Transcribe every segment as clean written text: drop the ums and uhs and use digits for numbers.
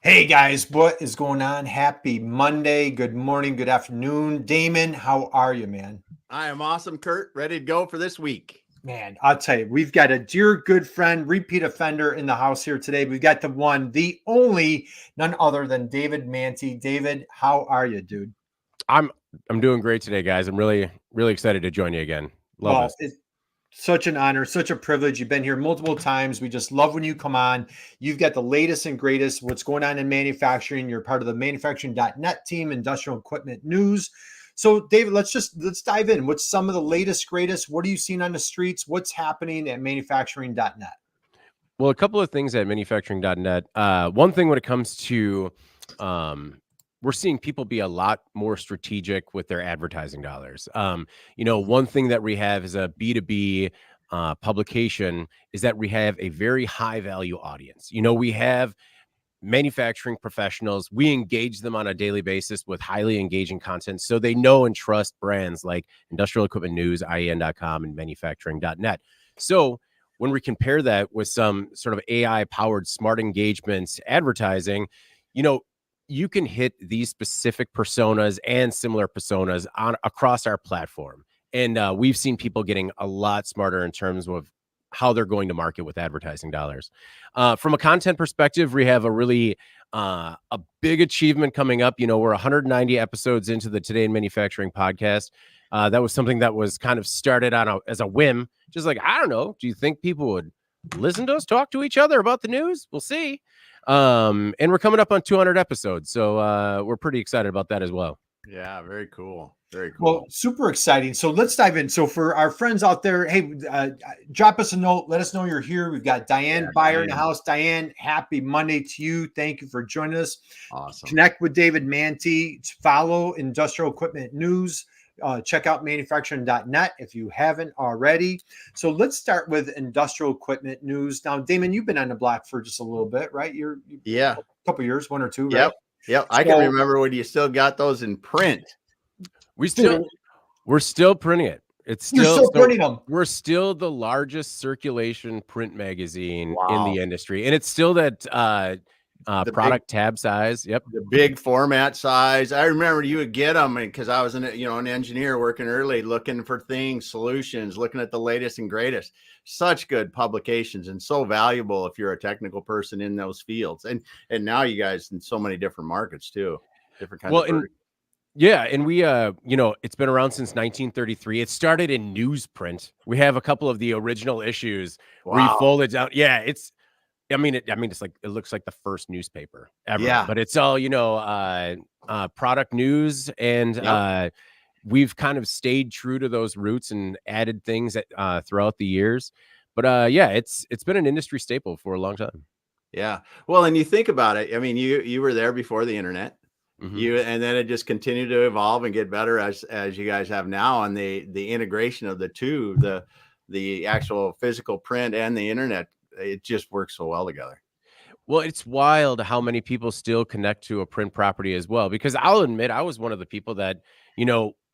Hey guys, what is going on? Happy Monday. Good morning, good afternoon. Damon, how are you, man? I am awesome, Kurt. Ready to go for this week. Man, I'll tell you, we've got a dear good friend, repeat offender in the house here today. We've got the one, the only, none other than David Manti. David, how are you, dude? I'm I'm doing great today, guys. I'm really excited to join you again. Love Well, this. it's such an honor, such a privilege. You've been here multiple times. We just love when you come on. You've got the latest and greatest, what's going on in manufacturing. You're part of the manufacturing.net team, industrial equipment news. So, David, let's dive in. What's some of the latest, greatest? What are you seeing on the streets? What's happening at manufacturing.net? Well, a couple of things at manufacturing.net. One thing when it comes to we're seeing people be a lot more strategic with their advertising dollars. One thing that we have is a B2B publication is that we have a very high value audience. We have manufacturing professionals. We engage them on a daily basis with highly engaging content. So they know and trust brands like Industrial Equipment News, IEN.com, and manufacturing.net. So when we compare that with some sort of AI powered smart engagements advertising, you can hit these specific personas and similar personas across our platform. And we've seen people getting a lot smarter in terms of how they're going to market with advertising dollars. From a content perspective, we have a big achievement coming up. We're 190 episodes into the Today in Manufacturing podcast. That was something that was kind of started as a whim. Just like, I don't know, do you think people would listen to us talk to each other about the news? We'll see. And we're coming up on 200 episodes. So we're pretty excited about that as well. Yeah, very cool. Very cool. Well, super exciting. So let's dive in. So for our friends out there, hey, drop us a note. Let us know you're here. We've got Diane Byer in the house. Diane, happy Monday to you. Thank you for joining us. Awesome. Connect with David Manti. Follow Industrial Equipment News. Check out manufacturing.net if you haven't already. So let's start with Industrial Equipment News. Now, Damon, you've been on the block for just a little bit, right? Yeah, a couple years, one or two, yep. right? Yep. I can remember when you still got those in print. We're still printing it. You're still printing them. We're still the largest circulation print magazine in the industry, and it's still that product tab size. Yep, the big format size. I remember you would get them because I was an engineer working early, looking for things, solutions, looking at the latest and greatest. Such good publications and so valuable if you're a technical person in those fields. And now you guys in so many different markets too, different kinds of. Yeah, and we it's been around since 1933. It started in newsprint. We have a couple of the original issues where you fold it down. Yeah, it's like it looks like the first newspaper ever. Yeah. But it's all, product news, and we've kind of stayed true to those roots and added things throughout the years. But it's been an industry staple for a long time. Yeah. Well, and you think about it. I mean, you were there before the internet. Mm-hmm. And then it just continued to evolve and get better as you guys have now, and the integration of the two, the actual physical print and the internet, it just works so well together. Well, it's wild how many people still connect to a print property as well, because I'll admit I was one of the people that,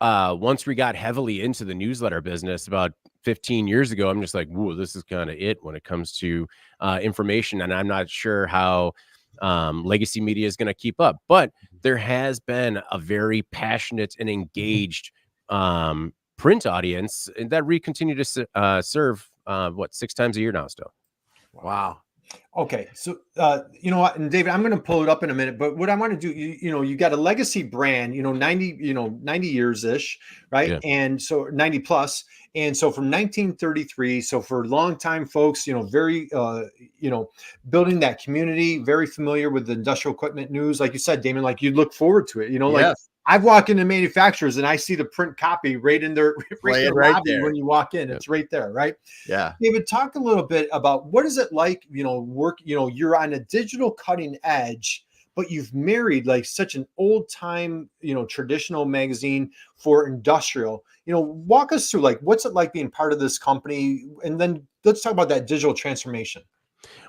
once we got heavily into the newsletter business about 15 years ago, I'm just like, whoa, this is kind of it when it comes to information. And I'm not sure how legacy media is going to keep up, but there has been a very passionate and engaged print audience that we continue to serve 6 times a year now still. Wow. Okay. So, you know what, and David, I'm going to pull it up in a minute, but what I want to do, you got a legacy brand, 90 years ish, right? Yeah. And so 90 plus. And so from 1933, so for longtime folks, very, building that community, very familiar with the Industrial Equipment News. Like you said, Damon, like you look forward to it, like I've walked into manufacturers and I see the print copy right in their lobby there. when you walk in. It's right there, right? Yeah. David, talk a little bit about what is it like, work, you're on a digital cutting edge, but you've married like such an old time, traditional magazine for industrial. Walk us through like what's it like being part of this company, and then let's talk about that digital transformation.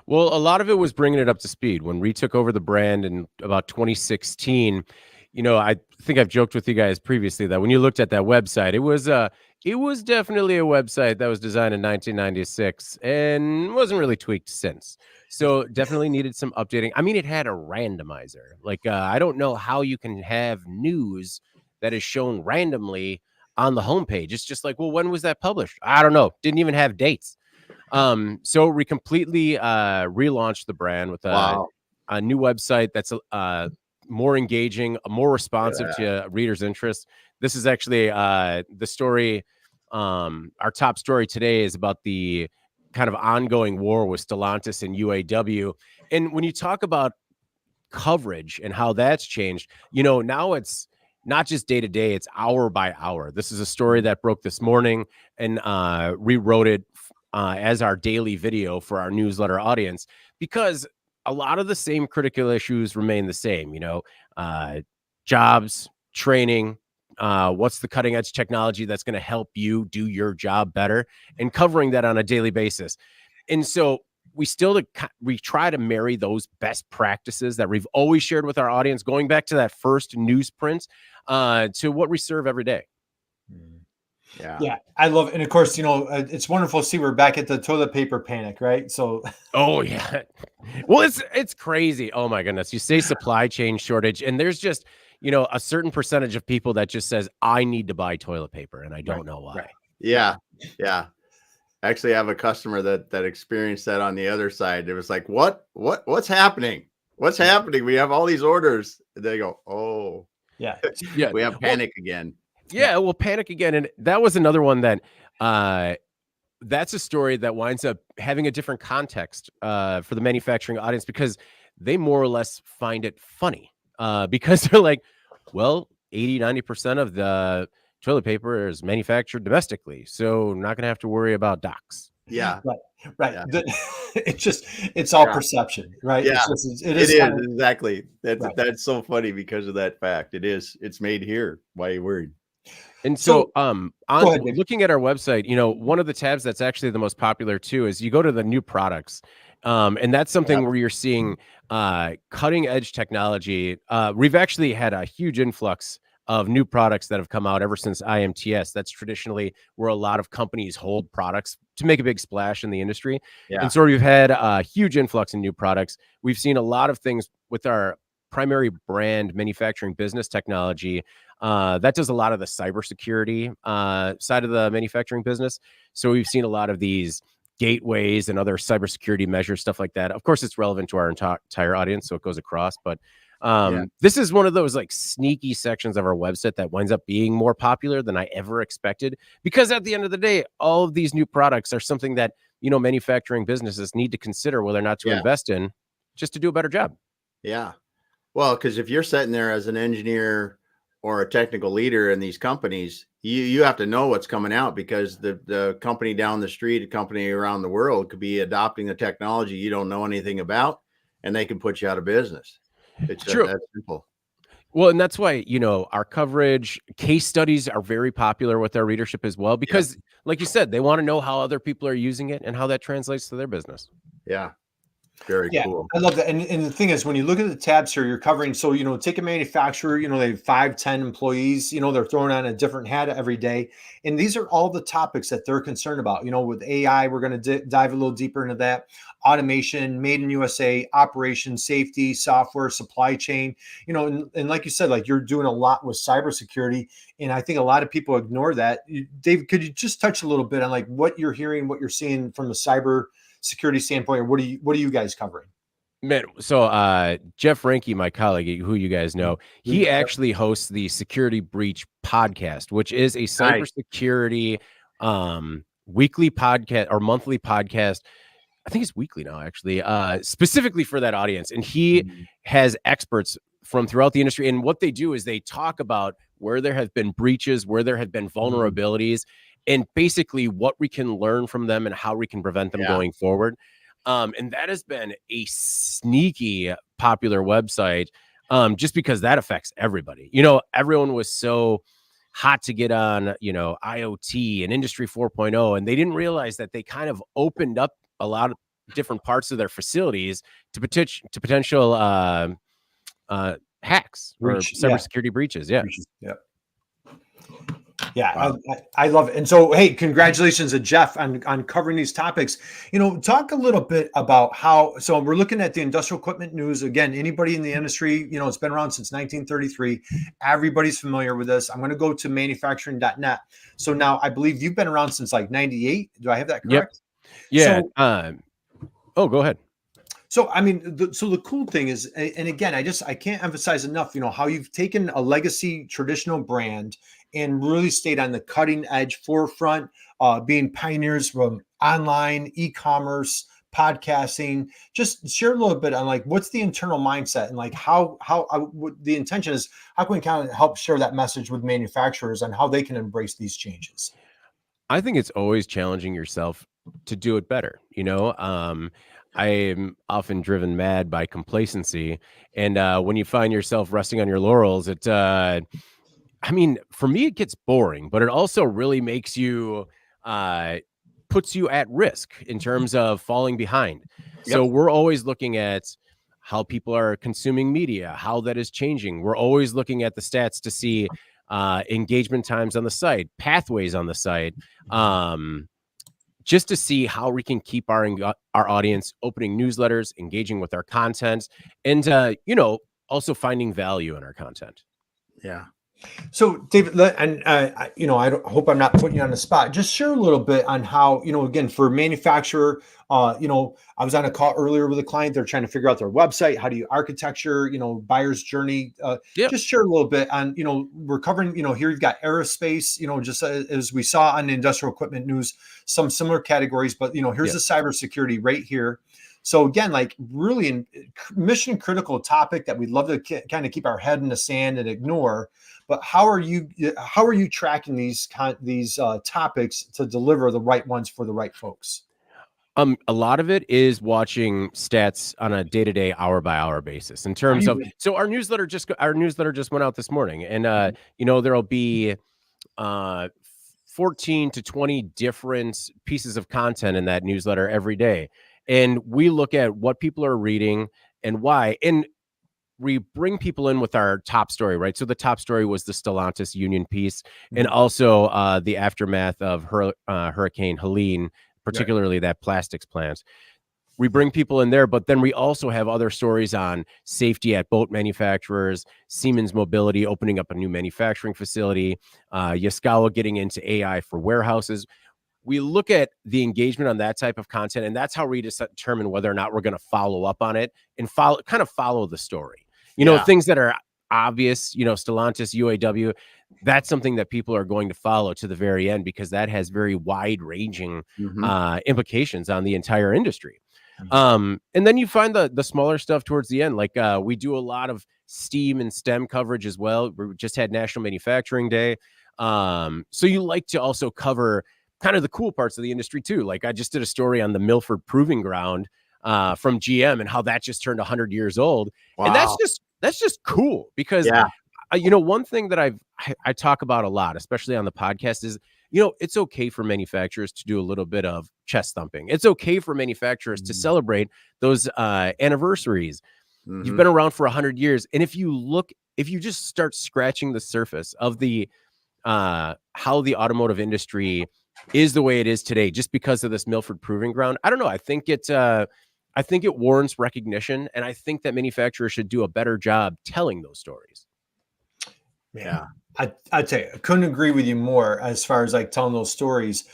Well, a lot of it was bringing it up to speed. When we took over the brand in about 2016, I think I've joked with you guys previously that when you looked at that website, it It was definitely a website that was designed in 1996 and wasn't really tweaked since. So definitely needed some updating. I mean, it had a randomizer. Like, I don't know how you can have news that is shown randomly on the homepage. It's just like, well, when was that published? I don't know. Didn't even have dates. So we completely relaunched the brand with Wow. a new website that's more engaging, more responsive to readers' interest. This is actually the story. Our top story today is about the kind of ongoing war with Stellantis and UAW. And when you talk about coverage and how that's changed, now it's not just day to day, it's hour by hour. This is a story that broke this morning and rewrote it as our daily video for our newsletter audience, because a lot of the same critical issues remain the same, jobs, training, what's the cutting edge technology that's going to help you do your job better, and covering that on a daily basis. And so we try to marry those best practices that we've always shared with our audience, going back to that first newsprint, to what we serve every day. Yeah, I love it. And of course, it's wonderful to see we're back at the toilet paper panic, right? So, oh yeah, well, it's crazy. Oh my goodness, you say supply chain shortage, and there's just a certain percentage of people that just says I need to buy toilet paper, and I don't know why. Right. Yeah. Actually, I have a customer that experienced that on the other side. It was like, what's happening? What's happening? We have all these orders. And they go, oh, yeah, we have panic again. Yeah, well, panic again. And that was another one that that's a story that winds up having a different context for the manufacturing audience, because they more or less find it funny because they're like, well, 90% of the toilet paper is manufactured domestically, so not going to have to worry about docks. Yeah. Right. Yeah. It's all perception, right? Yeah. It is exactly. That's so funny because of that fact. It's made here. Why are you worried? And so, looking at our website, one of the tabs that's actually the most popular too is you go to the new products. And that's something where you're seeing cutting edge technology. We've actually had a huge influx of new products that have come out ever since IMTS. That's traditionally where a lot of companies hold products to make a big splash in the industry. Yeah. And so we've had a huge influx in new products. We've seen a lot of things with our primary brand manufacturing business technology that does a lot of the cybersecurity side of the manufacturing business. So we've seen a lot of these gateways and other cybersecurity measures, stuff like that. Of course, it's relevant to our entire audience, so it goes across. But this is one of those like sneaky sections of our website that winds up being more popular than I ever expected, because at the end of the day, all of these new products are something that manufacturing businesses need to consider whether or not to invest in, just to do a better job. Yeah. Well, because if you're sitting there as an engineer or a technical leader in these companies, you have to know what's coming out, because the company down the street, a company around the world could be adopting a technology you don't know anything about, and they can put you out of business. It's true. That simple. Well, and that's why, our coverage, case studies are very popular with our readership as well, because like you said, they want to know how other people are using it and how that translates to their business. Yeah. Very cool. I love that. And the thing is, when you look at the tabs here, you're covering. So, take a manufacturer, they have 5-10 employees, they're throwing on a different hat every day. And these are all the topics that they're concerned about. With AI, we're going to dive a little deeper into that. Automation, made in USA, operations, safety, software, supply chain, and like you said, like you're doing a lot with cybersecurity. And I think a lot of people ignore that. Dave, could you just touch a little bit on like what you're hearing, what you're seeing from the cyber security standpoint, or what are you guys covering? Man, so Jeff Ranke, my colleague, who you guys know, he actually hosts the Security Breach podcast, which is a cybersecurity weekly podcast or monthly podcast. I think it's weekly now, actually, specifically for that audience. And he has experts from throughout the industry. And what they do is they talk about where there have been breaches, where there have been vulnerabilities, and basically what we can learn from them and how we can prevent them going forward. And that has been a sneaky popular website just because that affects everybody. Everyone was so hot to get on, IoT and Industry 4.0, and they didn't realize that they kind of opened up a lot of different parts of their facilities to potential hacks or cybersecurity breaches. Yeah. Yeah, Wow. I love it. And so, hey, congratulations to Jeff on covering these topics. Talk a little bit about how, so we're looking at the industrial equipment news. Again, anybody in the industry, it's been around since 1933. Everybody's familiar with this. I'm going to go to manufacturing.net. So now I believe you've been around since like 98. Do I have that Yep. correct? Yeah. So, Go ahead. So, I mean, the cool thing is, and again, I can't emphasize enough, how you've taken a legacy traditional brand and really stayed on the cutting edge forefront, being pioneers from online e-commerce, podcasting. Just share a little bit on like what's the internal mindset and like how what the intention is. How can we kind of help share that message with manufacturers on how they can embrace these changes? I think it's always challenging yourself to do it better. I am often driven mad by complacency. And when you find yourself resting on your laurels, for me, it gets boring, but it also really makes you, puts you at risk in terms of falling behind. So we're always looking at how people are consuming media, how that is changing. We're always looking at the stats to see engagement times on the site, pathways on the site, just to see how we can keep our audience opening newsletters, engaging with our content, and also finding value in our content. Yeah. So, David, I hope I'm not putting you on the spot. Just share a little bit on how, again, for manufacturer, I was on a call earlier with a client. They're trying to figure out their website. How do you architecture, buyer's journey? Just share a little bit on, we're covering, here you've got aerospace, just as we saw on the industrial equipment news, some similar categories, but, here's the cybersecurity right here. So again, like really mission critical topic that we'd love to kind of keep our head in the sand and ignore. But how are you tracking these topics to deliver the right ones for the right folks? A lot of it is watching stats on a day-to-day, hour-by-hour basis. In terms of, so our newsletter just went out this morning, and there'll be 14 to 20 different pieces of content in that newsletter every day, and we look at what people are reading and why, and we bring people in with our top story, right? So the top story was the Stellantis union piece, and also the aftermath of Hurricane Helene, particularly that plastics plant. We bring people in there, but then we also have other stories on safety at boat manufacturers, Siemens Mobility opening up a new manufacturing facility, Yaskawa getting into AI for warehouses. We look at the engagement on that type of content, and that's how we determine whether or not we're going to follow up on it and follow the story. Things that are obvious, Stellantis, UAW, that's something that people are going to follow to the very end because that has very wide-ranging implications on the entire industry. And then you find the smaller stuff towards the end. Like we do a lot of STEAM and STEM coverage as well. We just had National Manufacturing Day. So you like to also cover kind of the cool parts of the industry too. Like I just did a story on the Milford Proving Ground from GM and how that just turned 100 years old. Wow. And that's just cool because, one thing that I talk about a lot, especially on the podcast is, it's okay for manufacturers to do a little bit of chest thumping. It's okay for manufacturers to celebrate those anniversaries. You've been around for 100 years. And if you just start scratching the surface of the how the automotive industry is the way it is today, just because of this Milford Proving Ground, I don't know. I think it warrants recognition. And I think that manufacturers should do a better job telling those stories. Yeah. I'd tell you, I couldn't agree with you more as far as like telling those stories.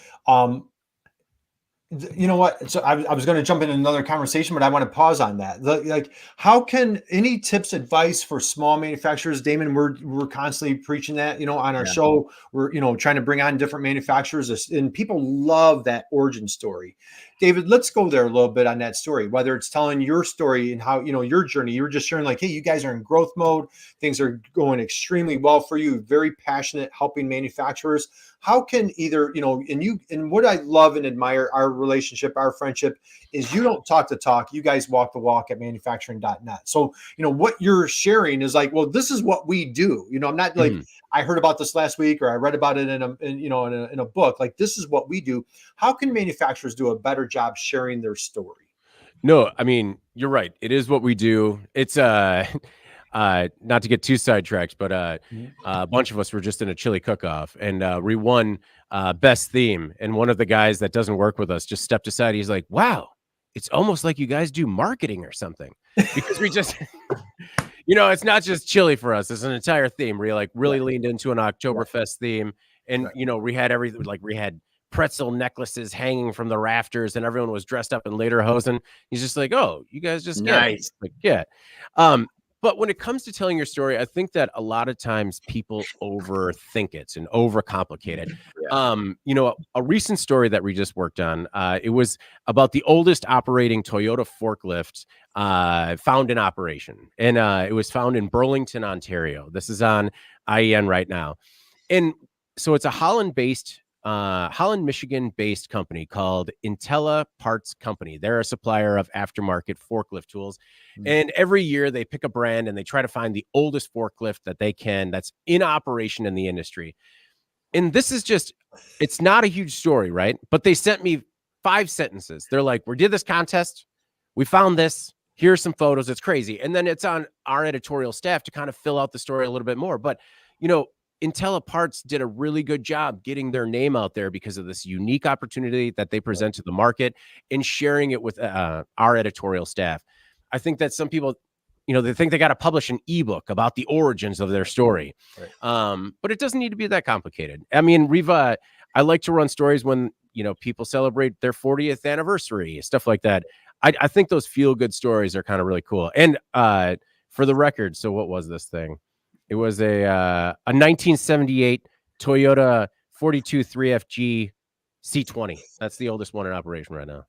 You know what? So I was going to jump in another conversation, but I want to pause on that. Like, how can any tips, advice for small manufacturers? Damon, we're constantly preaching that, on our show. We're, trying to bring on different manufacturers, and people love that origin story. David, let's go there a little bit on that story, whether it's telling your story and how, your journey. You were just sharing like, hey, you guys are in growth mode. Things are going extremely well for you. Very passionate, helping manufacturers. How can either, and what I love and admire our relationship, our friendship is you don't talk the talk. You guys walk the walk at manufacturing.net. So, what you're sharing is like, well, this is what we do. I'm not like, I heard about this last week or I read about it in a book. Like, this is what we do. How can manufacturers do a better job sharing their story? No, I mean, you're right. It is what we do. It's not to get too sidetracked, but a bunch of us were just in a chili cook-off, and we won best theme. And one of the guys that doesn't work with us just stepped aside. He's like, "Wow, it's almost like you guys do marketing or something," because we just, it's not just chili for us. It's an entire theme. We like really leaned into an Oktoberfest theme, and we had everything. Like we had pretzel necklaces hanging from the rafters, and everyone was dressed up in lederhosen. He's just like, "Oh, you guys just get it." Like, yeah. But when it comes to telling your story, I think that a lot of times people overthink it and overcomplicate it. A recent story that we just worked on, it was about the oldest operating Toyota forklift found in operation. And it was found in Burlington, Ontario. This is on IEN right now. And so it's a Holland, Michigan-based company called Intella Parts Company. They're a supplier of aftermarket forklift tools. And every year they pick a brand and they try to find the oldest forklift that they can that's in operation in the industry. And this is it's not a huge story, right? But they sent me 5 sentences. They're like, "We did this contest. We found this. Here's some photos. It's crazy." And then it's on our editorial staff to kind of fill out the story a little bit more. But, Intella Parts did a really good job getting their name out there because of this unique opportunity that they present to the market and sharing it with our editorial staff. I think that some people, they think they got to publish an ebook about the origins of their story. But it doesn't need to be that complicated. I mean, I like to run stories when, people celebrate their 40th anniversary, stuff like that. I think those feel good stories are kind of really cool. And for the record, so what was this thing? It was a 1978 Toyota 42 3FG C20. That's the oldest one in operation right now.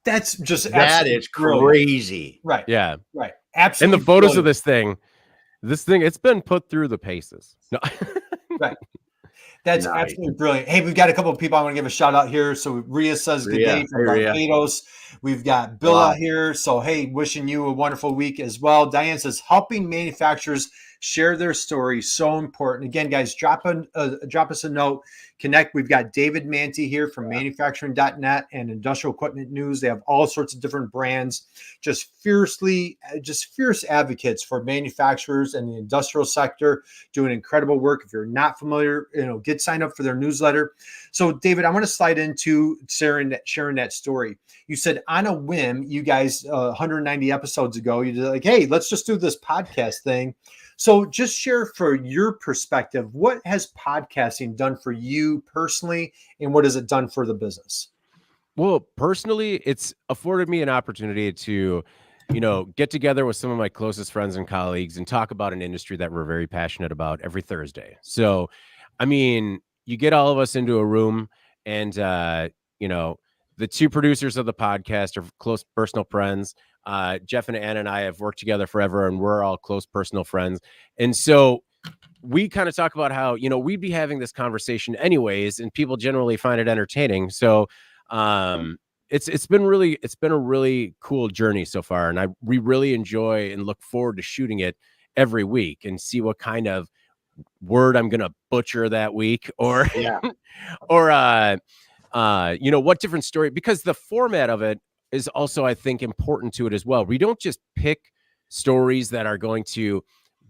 That's just that is crazy. Right. Yeah. Right. Absolutely. And the photos of this thing, it's been put through the paces. No. Right. That's absolutely brilliant. Hey, we've got a couple of people I want to give a shout out here. So Rhea says good day from Barbados. We've got Bill out here. So, hey, wishing you a wonderful week as well. Diane says helping manufacturers share their story, so important. Again, guys, drop us a note. Connect. We've got David Manti here from manufacturing.net and Industrial Equipment News. They have all sorts of different brands, just fierce advocates for manufacturers and the industrial sector, doing incredible work. If you're not familiar, get signed up for their newsletter. So, David, I want to slide into sharing that story. You said on a whim, you guys 190 episodes ago, you did like, hey, let's just do this podcast thing. So just share for your perspective, what has podcasting done for you personally, and what has it done for the business? Well, personally, it's afforded me an opportunity to, get together with some of my closest friends and colleagues and talk about an industry that we're very passionate about every Thursday. So, I mean, you get all of us into a room and, the 2 producers of the podcast are close personal friends. Jeff and Anna and I have worked together forever, and we're all close personal friends. And so we kind of talk about how, we'd be having this conversation anyways, and people generally find it entertaining. So it's been a really cool journey so far. And we really enjoy and look forward to shooting it every week and see what kind of word I'm going to butcher that week or what different story, because the format of it is also, I think, important to it as well. We don't just pick stories that are going to,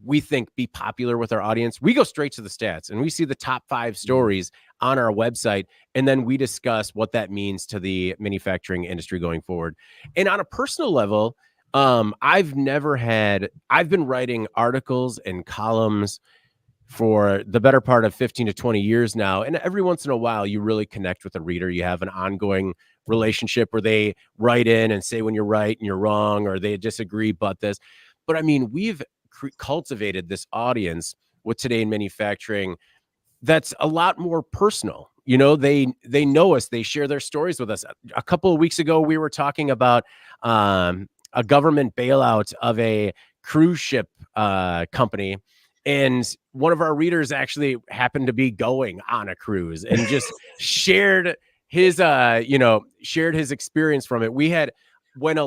we think, be popular with our audience. We go straight to the stats and we see the top 5 stories on our website. And then we discuss what that means to the manufacturing industry going forward. And on a personal level, I've been writing articles and columns for the better part of 15 to 20 years now. And every once in a while, you really connect with a reader. You have an ongoing relationship where they write in and say when you're right and you're wrong, or they disagree about this. But I mean, we've cultivated this audience with Today in Manufacturing that's a lot more personal. They know us, they share their stories with us. A couple of weeks ago, we were talking about a government bailout of a cruise ship company. And one of our readers actually happened to be going on a cruise and just shared his experience from it. We had, when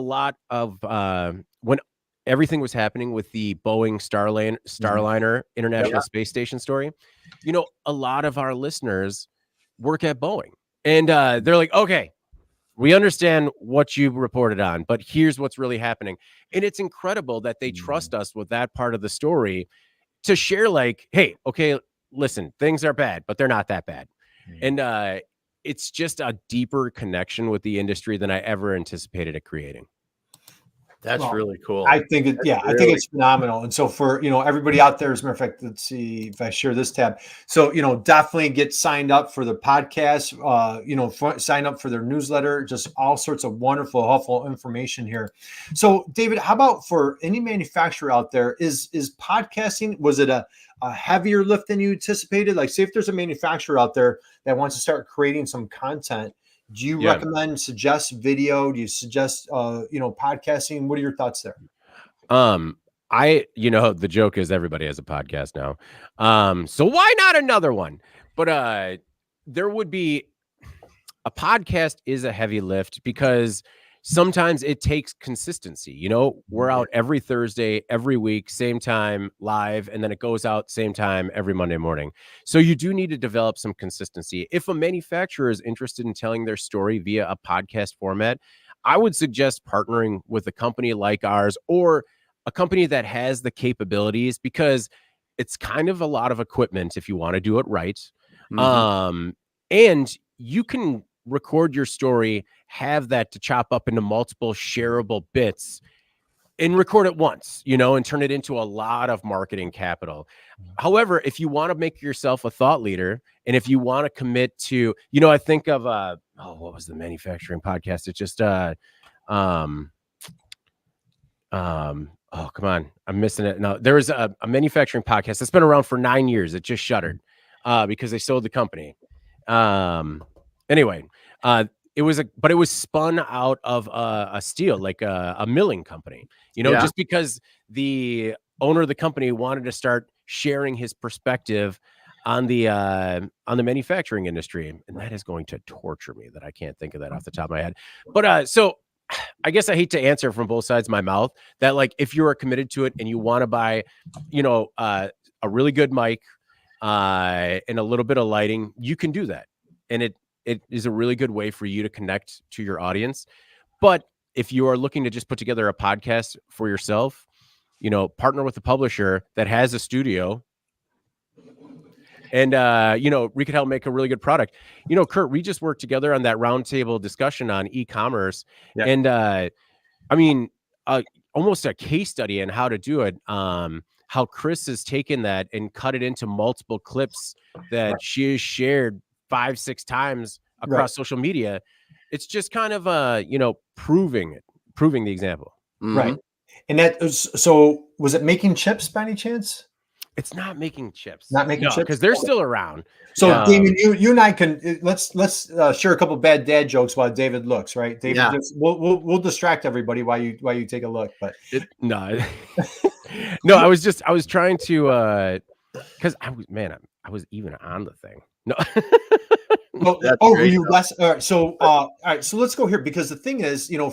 everything was happening with the Boeing Starliner International Space Station story, a lot of our listeners work at Boeing, and they're like, okay, We understand what you reported on, but here's what's really happening. And it's incredible that they trust us with that part of the story to share, like, hey, okay, listen, things are bad, but they're not that bad. And it's just a deeper connection with the industry than I ever anticipated it creating. That's Well, really cool. I think it, yeah, I think really it's phenomenal. And so for, everybody out there, as a matter of fact, let's see if I share this tab. So, definitely get signed up for the podcast, sign up for their newsletter, just all sorts of wonderful, helpful information here. So David, how about for any manufacturer out there, is podcasting, was it a heavier lift than you anticipated? Like, say if there's a manufacturer out there that wants to start creating some content, do you suggest video? Do you suggest, podcasting? What are your thoughts there? The joke is everybody has a podcast now. So why not another one? But there would be a podcast is a heavy lift because sometimes it takes consistency. We're out every Thursday, every week, same time live, and then it goes out same time every Monday morning. So you do need to develop some consistency. If a manufacturer is interested in telling their story via a podcast format, I would suggest partnering with a company like ours or a company that has the capabilities, because it's kind of a lot of equipment if you want to do it right. And you can record your story, have that to chop up into multiple shareable bits and record it once, and turn it into a lot of marketing capital. However, if you want to make yourself a thought leader, and if you want to commit to, I think of, what was the manufacturing podcast? It's just, oh, come on, I'm missing it. No, there was a manufacturing podcast that's been around for 9 years. It just shuttered because they sold the company. Anyway, it was spun out of a steel, like a milling company, just because the owner of the company wanted to start sharing his perspective on the manufacturing industry. And that is going to torture me that I can't think of that off the top of my head. But so I guess I hate to answer from both sides of my mouth that, like, if you are committed to it and you want to buy, a really good mic and a little bit of lighting, you can do that. And it is a really good way for you to connect to your audience. But if you are looking to just put together a podcast for yourself, partner with a publisher that has a studio, and we could help make a really good product. Kurt, we just worked together on that roundtable discussion on e-commerce, and almost a case study on how to do it. How Chris has taken that and cut it into multiple clips that she has shared 5-6 times across social media. It's just kind of proving the example. Right. And that was it making chips by any chance? It's not making chips. Not making chips because they're still around. So Damon, you and I can let's share a couple bad dad jokes while David looks, right? David, we'll distract everybody while you take a look. But no, I was trying to because I was even on the thing. No. Were you less? All right. So, all right. So let's go here, because the thing is, a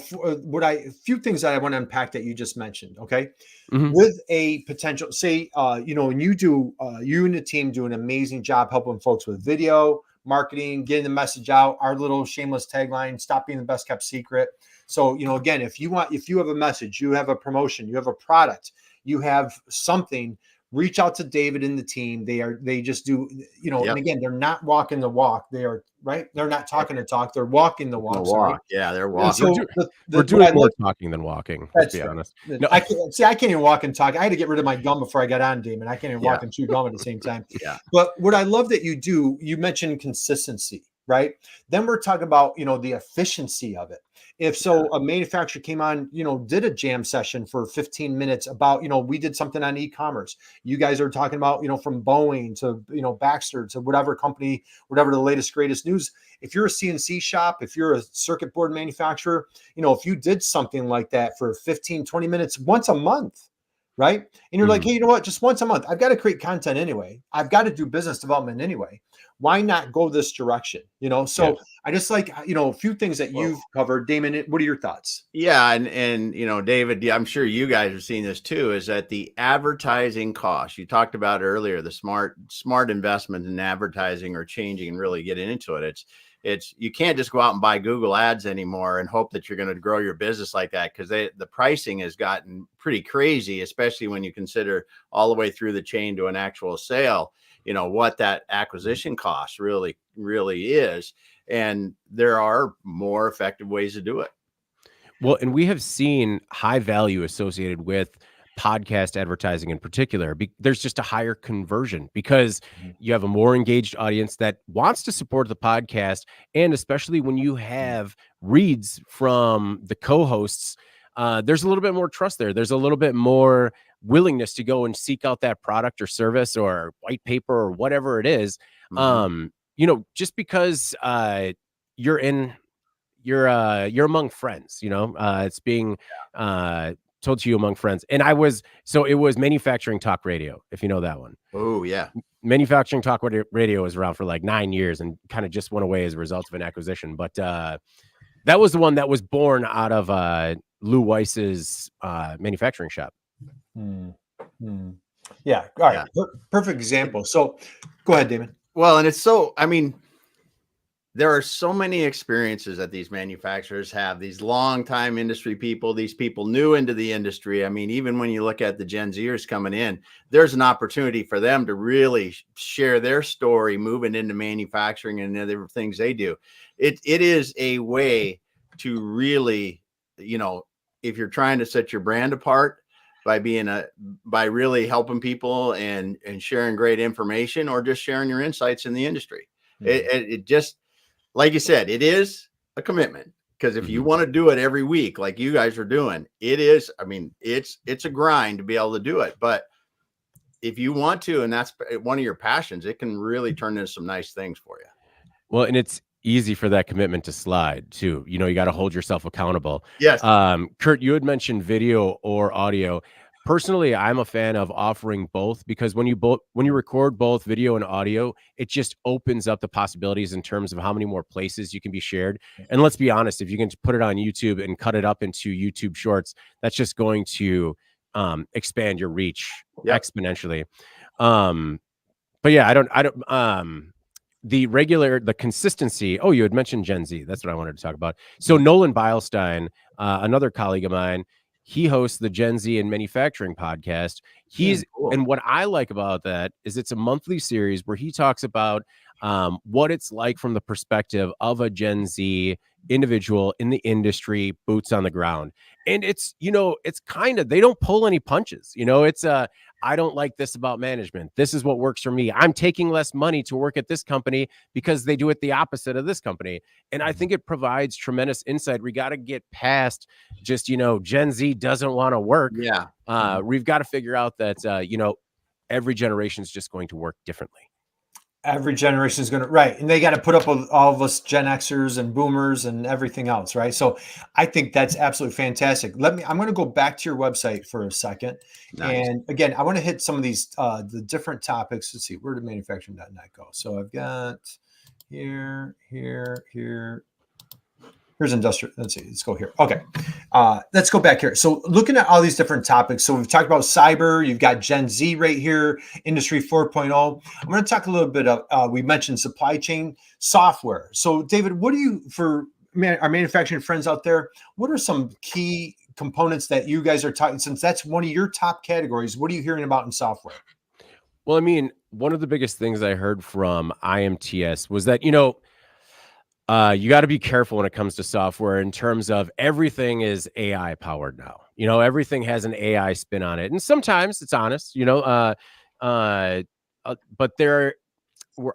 few things that I want to unpack that you just mentioned. Okay. With a potential, say, and you and the team do an amazing job helping folks with video marketing, getting the message out. Our little shameless tagline: "Stop being the best kept secret." So, again, if you have a message, you have a promotion, you have a product, you have something, reach out to David and the team. They just do, and again, they're not walking the walk. They are right. They're not talking the talk. They're walking the walk. Yeah, they're walking. So we're doing more talking than walking. Let's be honest. No, I can't even walk and talk. I had to get rid of my gum before I got on, Damon. I can't even walk and chew gum at the same time. But what I love that you do, you mentioned consistency, right? Then we're talking about, the efficiency of it. If so, a manufacturer came on, did a jam session for 15 minutes about, we did something on e-commerce. You guys are talking about, from Boeing to, Baxter to whatever company, whatever the latest, greatest news. If you're a CNC shop, if you're a circuit board manufacturer, if you did something like that for 15, 20 minutes once a month, right? And you're like, hey, you know what? Just once a month, I've got to create content anyway. I've got to do business development anyway. Why not go this direction? So I just like, a few things that you've covered. Damon, what are your thoughts? Yeah. And David, I'm sure you guys are seeing this too, is that the advertising cost you talked about earlier, the smart investment in advertising or changing and really getting into it. you can't just go out and buy Google ads anymore and hope that you're going to grow your business like that, because the pricing has gotten pretty crazy, especially when you consider all the way through the chain to an actual sale, what that acquisition cost really is. And there are more effective ways to do it. Well, and we have seen high value associated with podcast advertising in particular. There's just a higher conversion because you have a more engaged audience that wants to support the podcast. And especially when you have reads from the co-hosts, there's a little bit more trust there. There's a little bit more willingness to go and seek out that product or service or white paper or whatever it is. Just because you're among friends, it's being told to you among friends. And it was Manufacturing Talk Radio, if you know that one. Oh yeah. Manufacturing Talk Radio was around for like 9 years and kind of just went away as a result of an acquisition. But that was the one that was born out of Lou Weiss's manufacturing shop. Yeah. All right. Yeah. Perfect example. So go ahead, Damon. Well, and there are so many experiences that these manufacturers have, these longtime industry people, these people new into the industry. I mean, even when you look at the Gen Zers coming in, there's an opportunity for them to really share their story moving into manufacturing and other things they do. It is a way to really, if you're trying to set your brand apart by really helping people and sharing great information, or just sharing your insights in the industry. It just, like you said, it is a commitment, because if you want to do it every week, like you guys are doing, it's a grind to be able to do it. But if you want to, and that's one of your passions, it can really turn into some nice things for you. Well, and it's easy for that commitment to slide too. You got to hold yourself accountable. Yes. Kurt, you had mentioned video or audio. Personally, I'm a fan of offering both, because when you record both video and audio, it just opens up the possibilities in terms of how many more places you can be shared. And let's be honest, if you can put it on YouTube and cut it up into YouTube Shorts, that's just going to expand your reach exponentially. But yeah, the consistency. Oh, you had mentioned Gen Z. That's what I wanted to talk about. So Nolan Beilstein, another colleague of mine, he hosts the Gen Z and Manufacturing podcast. Cool. And what I like about that is it's a monthly series where he talks about what it's like from the perspective of a Gen Z individual in the industry, boots on the ground. And it's kind of, they don't pull any punches. It's I don't like this about management. This is what works for me. I'm taking less money to work at this company because they do it the opposite of this company. And I think it provides tremendous insight. We got to get past just, Gen Z doesn't want to work. Yeah. We've got to figure out that, every generation is just going to work differently. Every generation is going to, right. And they got to put up with all of us Gen Xers and boomers and everything else. Right. So I think that's absolutely fantastic. I'm going to go back to your website for a second. Nice. And again, I want to hit some of these, the different topics. Let's see, where did manufacturing.net go? So I've got here. Here's industrial. Let's see. Let's go here. Okay. Let's go back here. So looking at all these different topics. So we've talked about cyber. You've got Gen Z right here, Industry 4.0. I'm going to talk a little bit of, we mentioned supply chain software. So David, what do you, for our manufacturing friends out there, what are some key components that you guys are talking, since that's one of your top categories, what are you hearing about in software? Well, I mean, one of the biggest things I heard from IMTS was that, you got to be careful when it comes to software in terms of everything is AI powered now. Everything has an AI spin on it. And sometimes it's honest, but there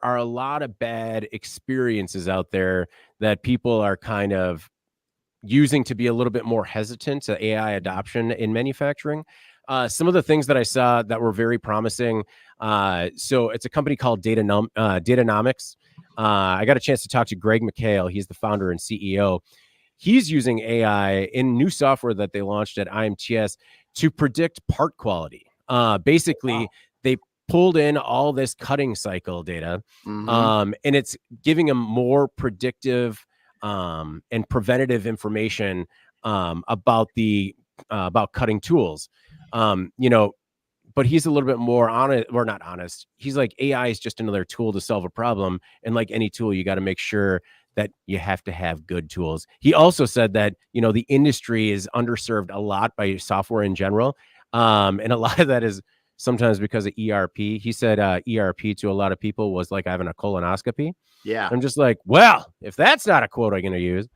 are a lot of bad experiences out there that people are kind of using to be a little bit more hesitant to AI adoption in manufacturing. Some of the things that I saw that were very promising. So it's a company called Datanomics. I got a chance to talk to Greg McHale. He's the founder and CEO. He's using AI in new software that they launched at IMTS to predict part quality. Basically, they pulled in all this cutting cycle data, and it's giving them more predictive and preventative information about cutting tools. But he's a little bit more honest, or not honest. He's like, AI is just another tool to solve a problem. And like any tool, you got to make sure that you have to have good tools. He also said that, the industry is underserved a lot by software in general. And a lot of that is sometimes because of ERP. He said ERP to a lot of people was like having a colonoscopy. Yeah. I'm just like, well, if that's not a quote I'm going to use.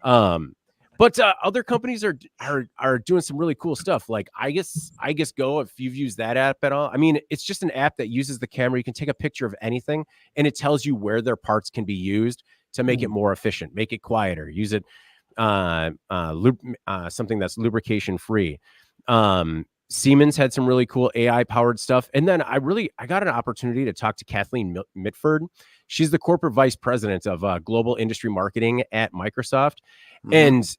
But other companies are doing some really cool stuff. Like I guess Go, if you've used that app at all. I mean, it's just an app that uses the camera. You can take a picture of anything and it tells you where their parts can be used to make it more efficient, make it quieter, use it something that's lubrication free. Siemens had some really cool AI powered stuff. And then I got an opportunity to talk to Kathleen Mitford. She's the corporate vice president of global industry marketing at Microsoft. Mm-hmm. And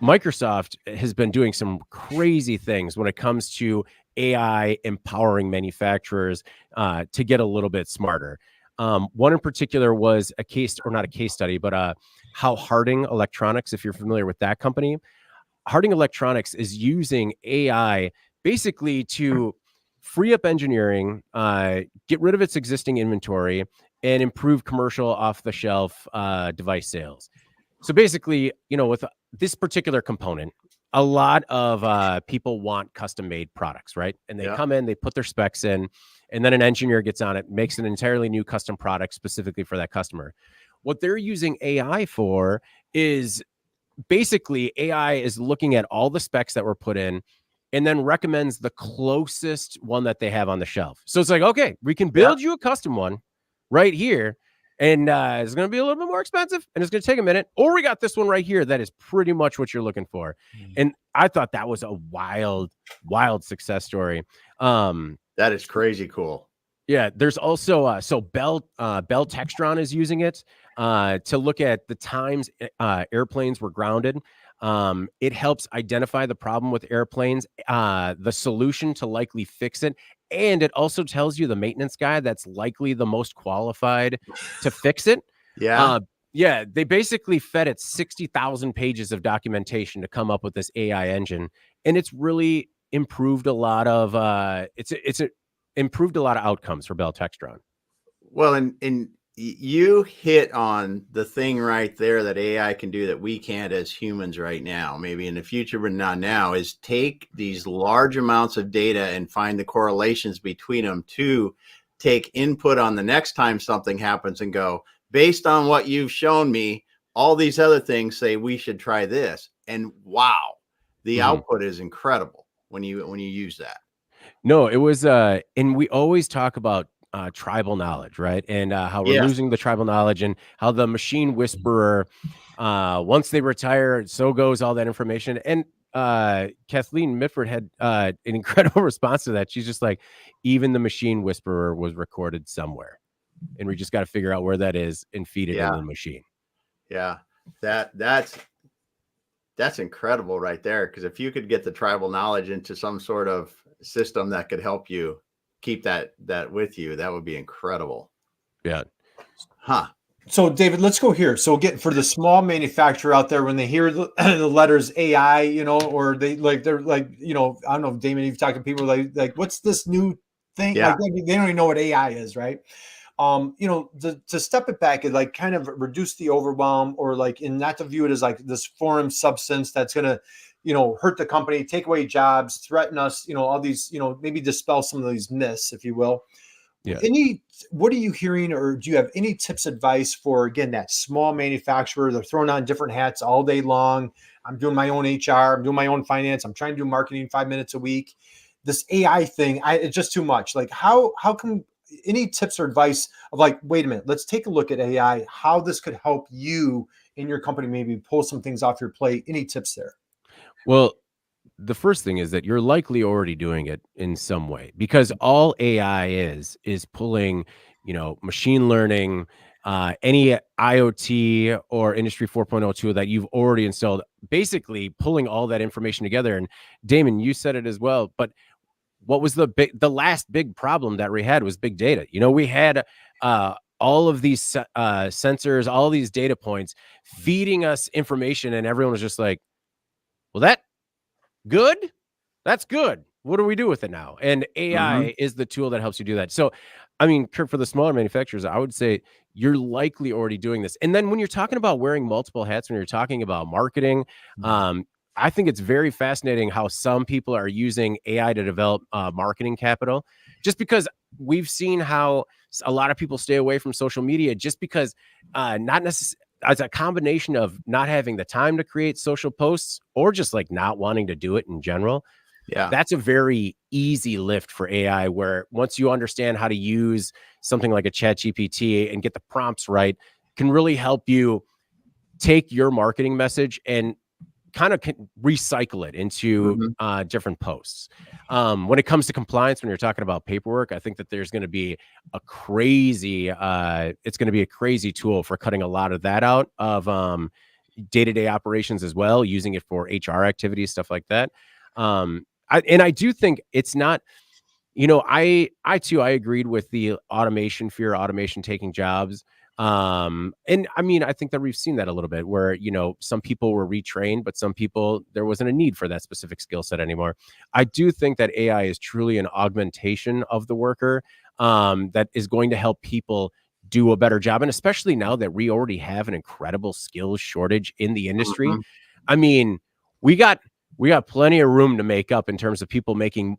Microsoft has been doing some crazy things when it comes to AI empowering manufacturers to get a little bit smarter. One in particular was not a case study, but how Harding Electronics, if you're familiar with that company, Harding Electronics is using AI basically to free up engineering, get rid of its existing inventory, and improve commercial off-the-shelf device sales. So basically, with this particular component, a lot of people want custom-made products, right? And they come in, they put their specs in, and then an engineer gets on it, makes an entirely new custom product specifically for that customer. What they're using AI for is basically AI is looking at all the specs that were put in and then recommends the closest one that they have on the shelf. So it's like, okay, we can build you a custom one right here. And it's going to be a little bit more expensive and it's going to take a minute. Or we got this one right here that is pretty much what you're looking for. And I thought that was a wild, wild success story. That is crazy cool. Yeah, there's also so Bell Textron is using it to look at the times airplanes were grounded. It helps identify the problem with airplanes, the solution to likely fix it, and it also tells you the maintenance guy that's likely the most qualified to fix it. Yeah, they basically fed it 60,000 pages of documentation to come up with this AI engine, and it's really improved a lot of improved a lot of outcomes for Bell Textron. Well, and you hit on the thing right there that AI can do that we can't as humans right now, maybe in the future, but not now, is take these large amounts of data and find the correlations between them to take input on the next time something happens and go, based on what you've shown me, all these other things say we should try this. And wow, the output is incredible when you use that. No, it was and we always talk about tribal knowledge, right? And how we're losing the tribal knowledge, and how the machine whisperer, once they retire, so goes all that information. And Kathleen Mitford had an incredible response to that. She's just like, even the machine whisperer was recorded somewhere, and we just got to figure out where that is and feed it into the machine. Yeah, that's incredible right there. Because if you could get the tribal knowledge into some sort of system that could help you keep that with you, that would be incredible. Yeah. So David, let's go here. So again, for the small manufacturer out there, when they hear the letters AI, or they're like, I don't know, Damon, you've talked to people like what's this new thing? Yeah. Like, they don't even know what AI is, right? To step it back and like kind of reduce the overwhelm, or like, and not to view it as like this foreign substance that's going to, hurt the company, take away jobs, threaten us, all these, maybe dispel some of these myths, if you will. Yeah. What are you hearing, or do you have any tips, advice for, again, that small manufacturer? They're throwing on different hats all day long. I'm doing my own HR. I'm doing my own finance. I'm trying to do marketing 5 minutes a week. This AI thing, it's just too much. Like, how come, any tips or advice of like, wait a minute, let's take a look at AI, how this could help you in your company, maybe pull some things off your plate? Any tips there? Well, the first thing is that you're likely already doing it in some way, because all AI is pulling, machine learning, any IoT or Industry 4.0 tool that you've already installed, basically pulling all that information together. And Damon, you said it as well, but what was the last big problem that we had was big data. We had all of these sensors, all these data points feeding us information, and everyone was just like, well, that's good. What do we do with it now? And AI is the tool that helps you do that. So I mean, Kurt, for the smaller manufacturers, I would say you're likely already doing this. And then when you're talking about wearing multiple hats, when you're talking about marketing, I think it's very fascinating how some people are using AI to develop marketing capital, just because we've seen how a lot of people stay away from social media just because not necessarily as a combination of not having the time to create social posts or just like not wanting to do it in general. Yeah. That's a very easy lift for AI, where once you understand how to use something like a ChatGPT and get the prompts right, can really help you take your marketing message and kind of recycle it into different posts. When it comes to compliance, when you're talking about paperwork, I think that there's going to be a crazy, it's going to be a crazy tool for cutting a lot of that out of day-to-day operations as well, using it for HR activities, stuff like that. I do think it's not, I agreed with the automation fear, automation taking jobs. And I mean, I think that we've seen that a little bit where, some people were retrained, but some people, there wasn't a need for that specific skill set anymore. I do think that AI is truly an augmentation of the worker, that is going to help people do a better job. And especially now that we already have an incredible skills shortage in the industry. I mean, we got plenty of room to make up in terms of people being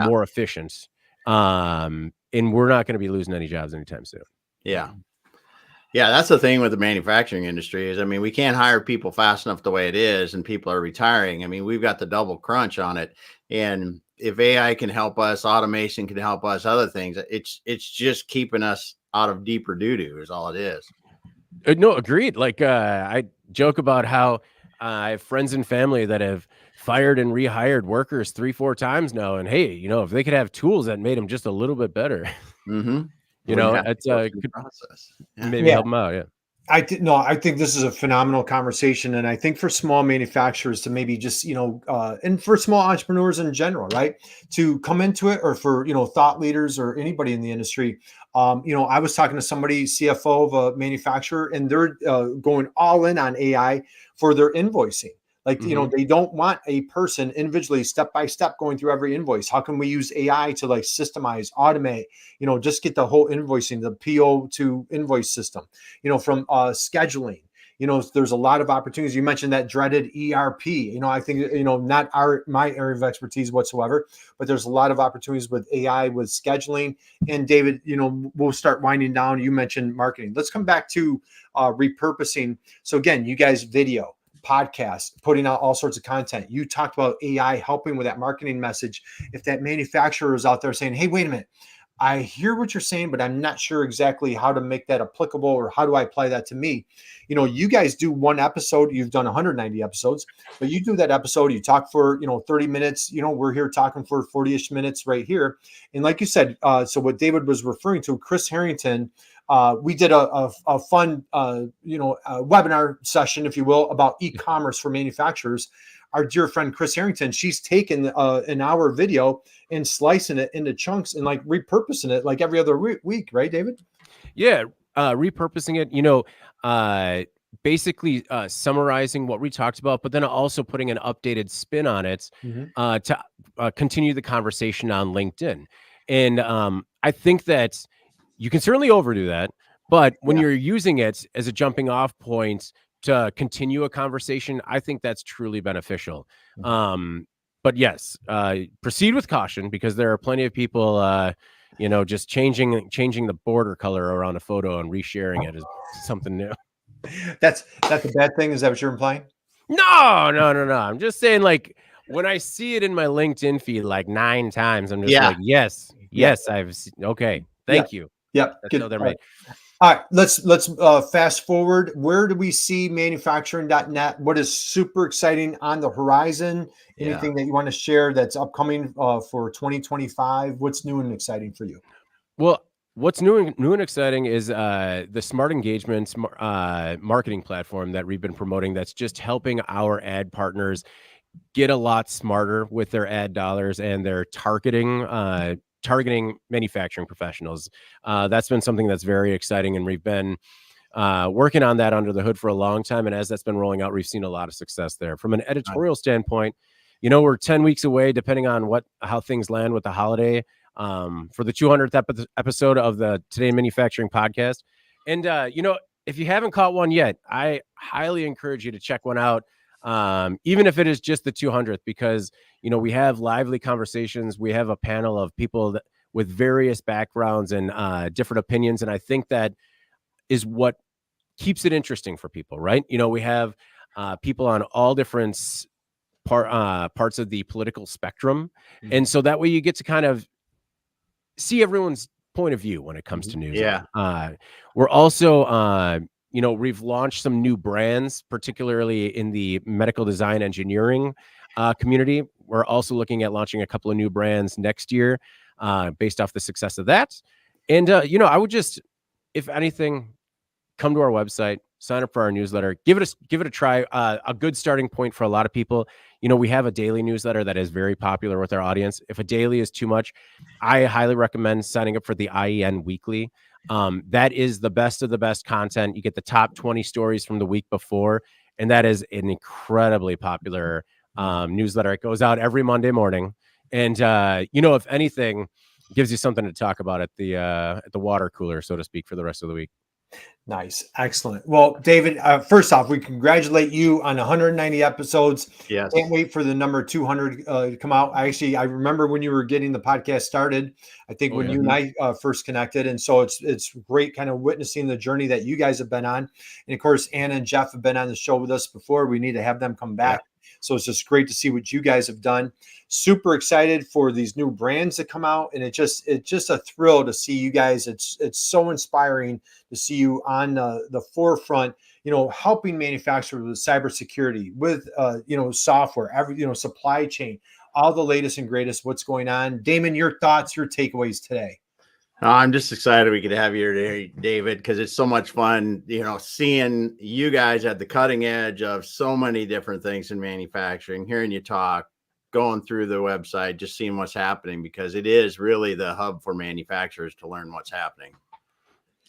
more efficient. And we're not going to be losing any jobs anytime soon. Yeah. Yeah, that's the thing with the manufacturing industry is, I mean, we can't hire people fast enough the way it is, and people are retiring. I mean, we've got the double crunch on it. And if AI can help us, automation can help us, other things, it's just keeping us out of deeper doo-doo is all it is. No, agreed. Like I joke about how I have friends and family that have fired and rehired workers 3-4 times now. And hey, if they could have tools that made them just a little bit better, it's a good process. Maybe help them out. Yeah. I think this is a phenomenal conversation. And I think for small manufacturers to maybe just, and for small entrepreneurs in general, right, to come into it, or for, thought leaders or anybody in the industry. I was talking to somebody, CFO of a manufacturer, and they're going all in on AI for their invoicing. Like, they don't want a person individually, step by step, going through every invoice. How can we use AI to like systemize, automate, just get the whole invoicing, the PO to invoice system, from scheduling. There's a lot of opportunities. You mentioned that dreaded ERP. I think, not my area of expertise whatsoever, but there's a lot of opportunities with AI, with scheduling. And David, we'll start winding down. You mentioned marketing. Let's come back to repurposing. So again, you guys, video, podcast, putting out all sorts of content. You talked about AI helping with that marketing message. If that manufacturer is out there saying, hey, wait a minute, I hear what you're saying, but I'm not sure exactly how to make that applicable, or how do I apply that to me? You guys do one episode, you've done 190 episodes, but you do that episode, you talk for, 30 minutes, we're here talking for 40-ish minutes right here. And like you said, so what David was referring to, Chris Harrington, we did a fun, webinar session, if you will, about e-commerce for manufacturers. Our dear friend Chris Harrington, she's taken an hour video and slicing it into chunks and like repurposing it like every other week, right, David? Yeah, repurposing it, basically summarizing what we talked about, but then also putting an updated spin on it to continue the conversation on LinkedIn. And I think that you can certainly overdo that, but when you're using it as a jumping off point to continue a conversation, I think that's truly beneficial. But yes, proceed with caution, because there are plenty of people, just changing the border color around a photo and resharing it as something new. That's a bad thing. Is that what you're implying? No. I'm just saying, like, when I see it in my LinkedIn feed like 9 times, I'm just like, yes, I've seen. Okay, thank you. Yep. That's how they're made. All right, let's fast forward. Where do we see manufacturing.net? What is super exciting on the horizon? Anything that you want to share that's upcoming for 2025? What's new and exciting for you? Well, what's new and exciting is the Smart Engagements marketing platform that we've been promoting, that's just helping our ad partners get a lot smarter with their ad dollars and their targeting manufacturing professionals. That's been something that's very exciting, and we've been working on that under the hood for a long time. And as that's been rolling out, we've seen a lot of success there. From an editorial standpoint, we're 10 weeks away, depending on how things land with the holiday, for the 200th episode of the Today in Manufacturing podcast. And, if you haven't caught one yet, I highly encourage you to check one out. Even if it is just the 200th, because, we have lively conversations. We have a panel of people with various backgrounds and different opinions. And I think that is what keeps it interesting for people, right? We have people on all different parts of the political spectrum. Mhm. And so that way you get to kind of see everyone's point of view when it comes to news. Yeah. We're also, we've launched some new brands, particularly in the medical design engineering community. We're also looking at launching a couple of new brands next year based off the success of that. And, I would just, if anything, come to our website, sign up for our newsletter, give it a try. A good starting point for a lot of people. We have a daily newsletter that is very popular with our audience. If a daily is too much, I highly recommend signing up for the IEN Weekly. That is the best of the best content. You get the top 20 stories from the week before, and that is an incredibly popular newsletter. It goes out every Monday morning, and if anything, gives you something to talk about at the water cooler, so to speak, for the rest of the week. Nice. Excellent. Well, David, first off, we congratulate you on 190 episodes. Yes. Can't wait for the number 200 to come out. I remember when you were getting the podcast started, I think when you and I first connected. And so it's great kind of witnessing the journey that you guys have been on. And of course, Anna and Jeff have been on the show with us before. We need to have them come back. So it's just great to see what you guys have done. Super excited for these new brands that come out. And it's just a thrill to see you guys. It's so inspiring to see you on the forefront, helping manufacturers with cybersecurity, with, software, supply chain, all the latest and greatest, what's going on. Damon, your thoughts, your takeaways today. I'm just excited we could have you here today, David, because it's so much fun, seeing you guys at the cutting edge of so many different things in manufacturing, hearing you talk, going through the website, just seeing what's happening, because it is really the hub for manufacturers to learn what's happening.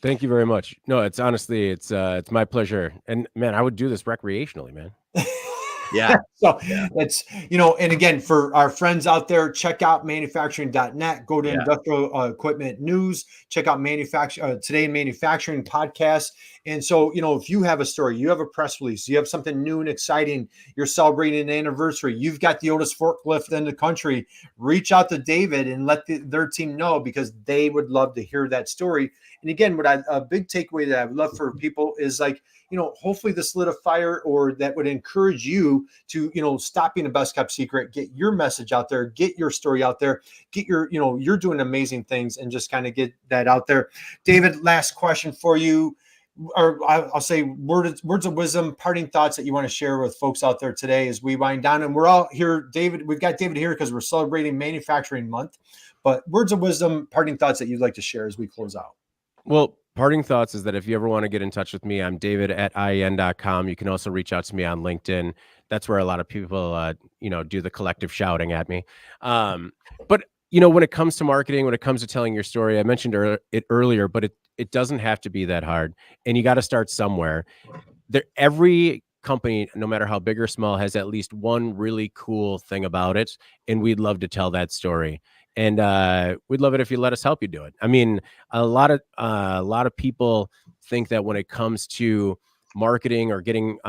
Thank you very much. No, it's honestly, it's my pleasure. And man, I would do this recreationally, man. Yeah. So it's, and again, for our friends out there, check out manufacturing.net, go to Industrial Equipment News, check out Today in Manufacturing podcast. And so, if you have a story, you have a press release, you have something new and exciting, you're celebrating an anniversary, you've got the oldest forklift in the country, reach out to David and let their team know, because they would love to hear that story. And again, a big takeaway that I would love for people is hopefully this lit a fire, or that would encourage you to, stop being a best kept secret, get your message out there, get your story out there, get your, you're doing amazing things, and just kind of get that out there. David, last question for you, or I'll say words of wisdom, parting thoughts that you want to share with folks out there today as we wind down. And we're all here, David, we've got David here because we're celebrating Manufacturing Month, but words of wisdom, parting thoughts that you'd like to share as we close out. Well, parting thoughts is that if you ever want to get in touch with me, I'm david@ien.com. You can also reach out to me on LinkedIn. That's where a lot of people, do the collective shouting at me. But, when it comes to marketing, when it comes to telling your story, I mentioned it earlier, but it doesn't have to be that hard. And you got to start somewhere. Every company, no matter how big or small, has at least one really cool thing about it. And we'd love to tell that story. And we'd love it if you let us help you do it. I mean, a lot of people think that when it comes to marketing or getting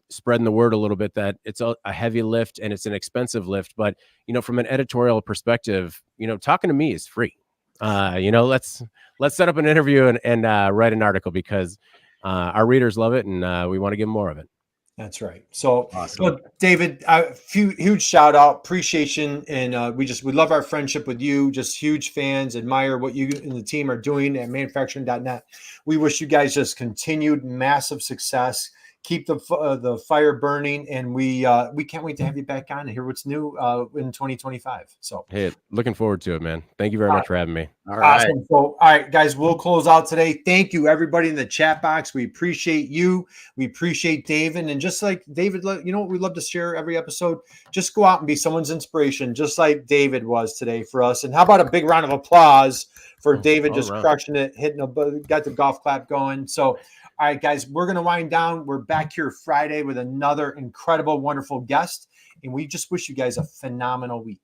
spreading the word a little bit, that it's a heavy lift and it's an expensive lift. But from an editorial perspective, talking to me is free. Let's set up an interview and write an article, because our readers love it, and we want to give them more of it. That's right. So, Awesome. Well, David, huge shout out, appreciation, and we love our friendship with you. Just huge fans, admire what you and the team are doing at manufacturing.net. We wish you guys just continued massive success. Keep the fire burning, and we can't wait to have you back on and hear what's new in 2025. So, hey, looking forward to it, man. Thank you very much for having me. All right. Awesome. So, all right, guys, we'll close out today. Thank you, everybody in the chat box. We appreciate you. We appreciate David. And just like David, what we love to share every episode? Just go out and be someone's inspiration, just like David was today for us. And how about a big round of applause for David just crushing it, got the golf clap going. So, all right, guys, we're going to wind down. We're back here Friday with another incredible, wonderful guest. And we just wish you guys a phenomenal week.